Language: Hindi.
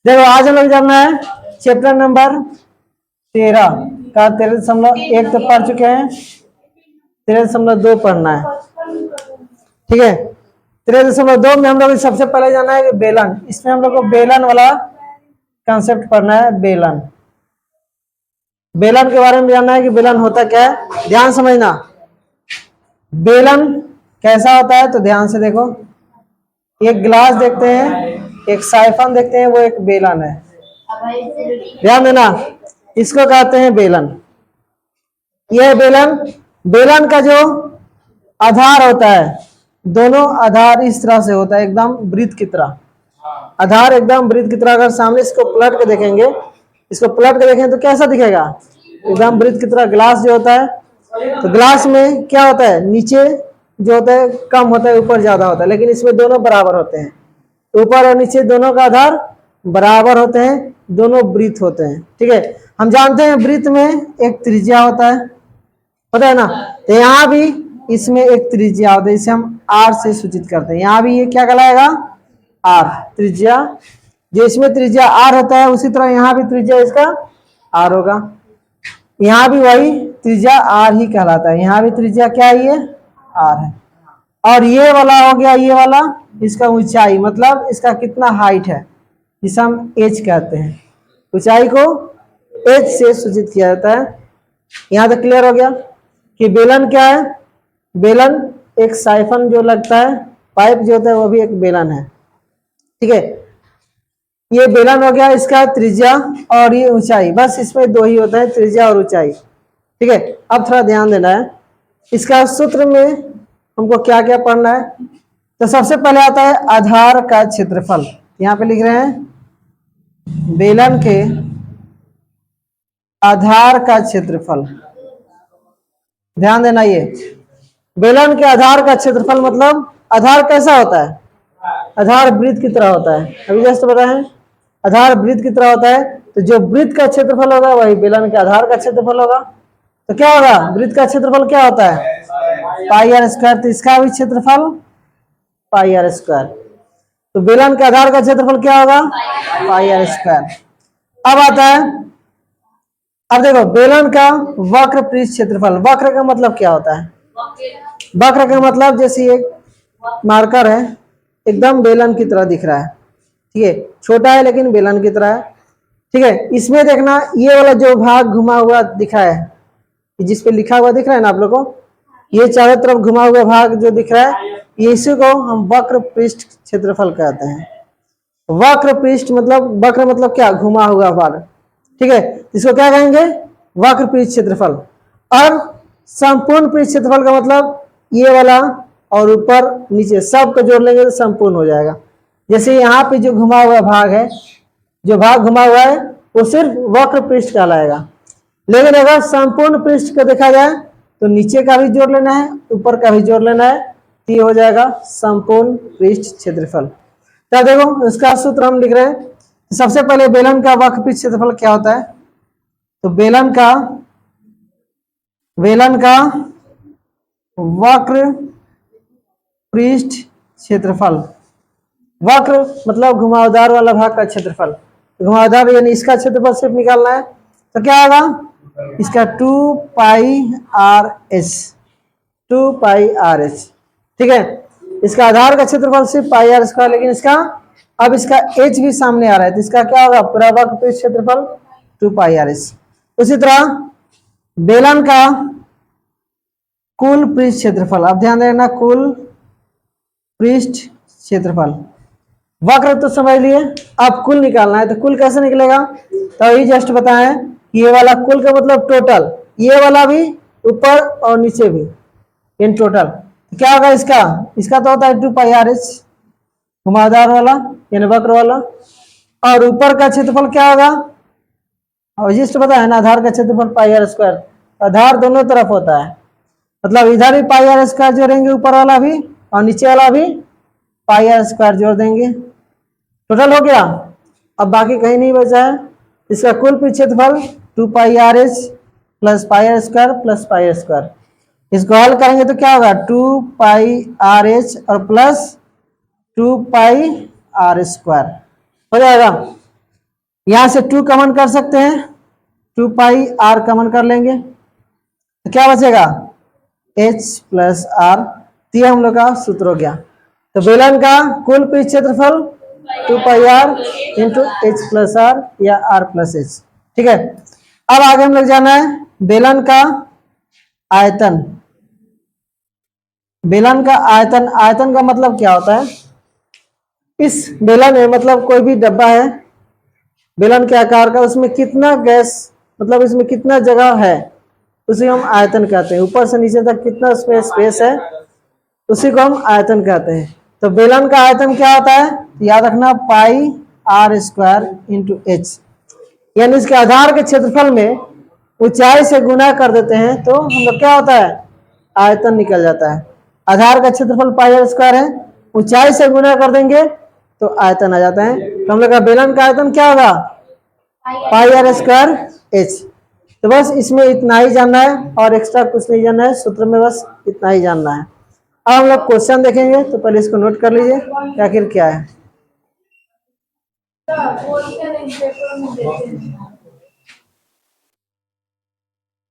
देखो आज हम लोग जानना है चैप्टर नंबर 13 का 13.1 तो पढ़ चुके हैं, 13.2 पढ़ना है। ठीक है, 13.2 में हम लोग सबसे पहले जानना है कि बेलन। इसमें हम लोग को बेलन वाला कंसेप्ट पढ़ना है। बेलन, बेलन के बारे में जानना है कि बेलन होता क्या है। ध्यान समझना, बेलन कैसा होता है तो ध्यान से देखो। एक गिलास देखते हैं, एक साइफन देखते हैं, वो एक बेलन है। ध्यान देना, इसको कहते हैं बेलन। यह बेलन, बेलन का जो आधार होता है, दोनों आधार इस तरह से होता है, एकदम वृत्त की तरह। आधार एकदम वृत्त की तरह। अगर सामने इसको पलट के देखेंगे, इसको पलट के देखें तो कैसा दिखेगा, एकदम वृत्त की तरह। ग्लास जो होता है, तो ग्लास में क्या होता है, नीचे जो होता है कम होता है, ऊपर ज्यादा होता है, लेकिन इसमें दोनों बराबर होते हैं। ऊपर और नीचे दोनों का आधार बराबर होते हैं, दोनों वृत्त होते हैं। ठीक है, हम जानते हैं वृत्त में एक त्रिज्या होता है, पता है ना। तो यहाँ भी इसमें एक त्रिज्या होता है, इसे हम आर से सूचित करते हैं। यहाँ भी ये क्या कहलाएगा, आर, त्रिज्या। जो इसमें त्रिज्या आर होता है, उसी तरह यहाँ भी त्रिज्या इसका आर होगा। यहाँ भी वही त्रिज्या आर ही कहलाता है। यहाँ भी त्रिज्या क्या है, ये आर है। और ये वाला हो गया, ये वाला इसका ऊंचाई, मतलब इसका कितना हाइट है, जिसे हम एच कहते हैं। ऊंचाई को एच से सूचित किया जाता है। यहाँ तक क्लियर हो गया कि बेलन क्या है। बेलन एक साइफन जो लगता है, पाइप जो होता है, वो भी एक बेलन है। ठीक है, ये बेलन हो गया, इसका त्रिज्या और ये ऊंचाई, बस इसमें दो ही होता है, त्रिज्या और ऊंचाई। ठीक है, अब थोड़ा ध्यान देना है। इसका सूत्र में हमको क्या क्या पढ़ना है। तो सबसे पहले आता है आधार का क्षेत्रफल। यहाँ पे लिख रहे हैं बेलन के आधार का क्षेत्रफल। ध्यान देना, ये बेलन के आधार का क्षेत्रफल मतलब आधार कैसा होता है, आधार वृत्त की तरह होता है। अभी जस्ट बताएं, आधार वृत्त की तरह होता है, तो जो वृत्त का क्षेत्रफल होगा वही बेलन के आधार का क्षेत्रफल होगा। तो क्या होगा, वृत्त का क्षेत्रफल क्या होता है, पाई आर स्क्वायर। तो इसका भी क्षेत्रफल पाई आर स्क्वायर। तो बेलन के आधार का क्षेत्रफल क्या होगा, पाई आर स्क्वायर। अब आता है, अब देखो बेलन का वक्र पृष्ठ क्षेत्रफल। वक्र का मतलब क्या होता है, वक्र का मतलब जैसे एक मार्कर है, एकदम बेलन की तरह दिख रहा है। ठीक है, छोटा है लेकिन बेलन की तरह है। ठीक है, इसमें देखना ये वाला जो भाग घुमा हुआ दिख रहा है, जिस पे लिखा हुआ दिख रहा है ना आप लोगों को, ये चारों तरफ घुमा हुआ भाग जो दिख रहा है, इसी को हम वक्र पृष्ठ क्षेत्रफल कहते हैं। वक्र पृष्ठ मतलब, वक्र मतलब क्या, घुमा हुआ भाग। ठीक है, इसको क्या कहेंगे, वक्र पृष्ठ क्षेत्रफल। और संपूर्ण पृष्ठ क्षेत्रफल का मतलब ये वाला और ऊपर नीचे सब को जोड़ लेंगे तो संपूर्ण हो जाएगा। जैसे यहाँ पे जो घुमा हुआ भाग है, जो भाग घुमा हुआ है, वो सिर्फ वक्र पृष्ठ कहलाएगा। लेकिन अगर संपूर्ण पृष्ठ को देखा जाए तो नीचे का भी जोड़ लेना है, ऊपर का भी जोड़ लेना है, तो ये हो जाएगा संपूर्ण पृष्ठ क्षेत्रफल। तो देखो इसका सूत्र हम लिख रहे हैं। सबसे पहले बेलन का वक्र पृष्ठ क्षेत्रफल क्या होता है, तो बेलन का वक्र पृष्ठ क्षेत्रफल। वक्र मतलब घुमावदार वाला भाग का क्षेत्रफल। घुमावदार यानी इसका क्षेत्रफल सिर्फ निकालना है, तो क्या होगा, इसका 2 pi R H, 2 pi R H. ठीक है, इसका आधार का क्षेत्रफल सिर्फ पाई आर स्क्वायर, लेकिन इसका अब इसका एच भी सामने आ रहा है, तो इसका क्या होगा, पूरा वक्र पृष्ठ क्षेत्रफल 2 पाई आर एच। उसी तरह बेलन का कुल पृष्ठ क्षेत्रफल। अब ध्यान देना, कुल पृष्ठ क्षेत्रफल। वक्र तो समझ लिए, अब कुल निकालना है। तो कुल कैसे निकलेगा, तो ये जस्ट बताएं, ये वाला कुल का मतलब टोटल, ये वाला भी ऊपर और नीचे भी, इन टोटल। तो क्या होगा इसका तो होता है 2 पाई आर एच, घुमावदार वाला यानी वक्र वाला। और ऊपर का क्षेत्रफल क्या होगा, और जस्ट बताया ना, आधार का क्षेत्रफल पाई आर स्क्वायर। आधार दोनों तरफ होता है, मतलब इधर भी पाई आर स्क्वायर जोड़ेंगे, ऊपर वाला भी और नीचे वाला भी पाई आर स्क्वायर जोड़ देंगे, टोटल हो गया। अब बाकी कहीं नहीं बचा है। इसका कुल पृष्ठ क्षेत्रफल 2 pi R H plus pi R square plus pi R square. इसको हल करेंगे तो क्या होगा, 2 पाई आर एच और प्लस 2 पाई आर स्क्वायर हो जाएगा। यहां से 2 कॉमन कर सकते हैं, 2 पाई आर कॉमन कर लेंगे तो क्या बचेगा, h प्लस आर। तो ये हम लोग का सूत्र हो गया। तो बेलन का कुल पृष्ठ क्षेत्रफल 2 pi R into H plus R या आर प्लस एच। ठीक है, अब आगे हम लोग जाना है बेलन का आयतन। बेलन का आयतन, आयतन का मतलब क्या होता है, इस बेलन में मतलब कोई भी डब्बा है बेलन के आकार का, उसमें कितना गैस मतलब इसमें कितना जगह है उसे हम आयतन कहते हैं। ऊपर से नीचे तक कितना उसमें स्पेस है उसी को हम आयतन कहते हैं। तो बेलन का आयतन क्या होता है, याद रखना पाई आर स्क्वायर इंटू एच, यानी इसके आधार के क्षेत्रफल में ऊंचाई से गुना कर देते हैं तो हम लोग क्या होता है, आयतन निकल जाता है। आधार का क्षेत्रफल पाई आर स्क्वायर है, ऊंचाई से गुना कर देंगे तो आयतन आ जाता है। तो हम लोग का बेलन का आयतन क्या होगा, पाई आर स्क्वायर एच। तो बस इसमें इतना ही जानना है और एक्स्ट्रा कुछ नहीं जानना है, सूत्र में बस इतना ही जानना है। अब हम लोग क्वेश्चन देखेंगे तो पहले इसको नोट कर लीजिए कि आखिर क्या है।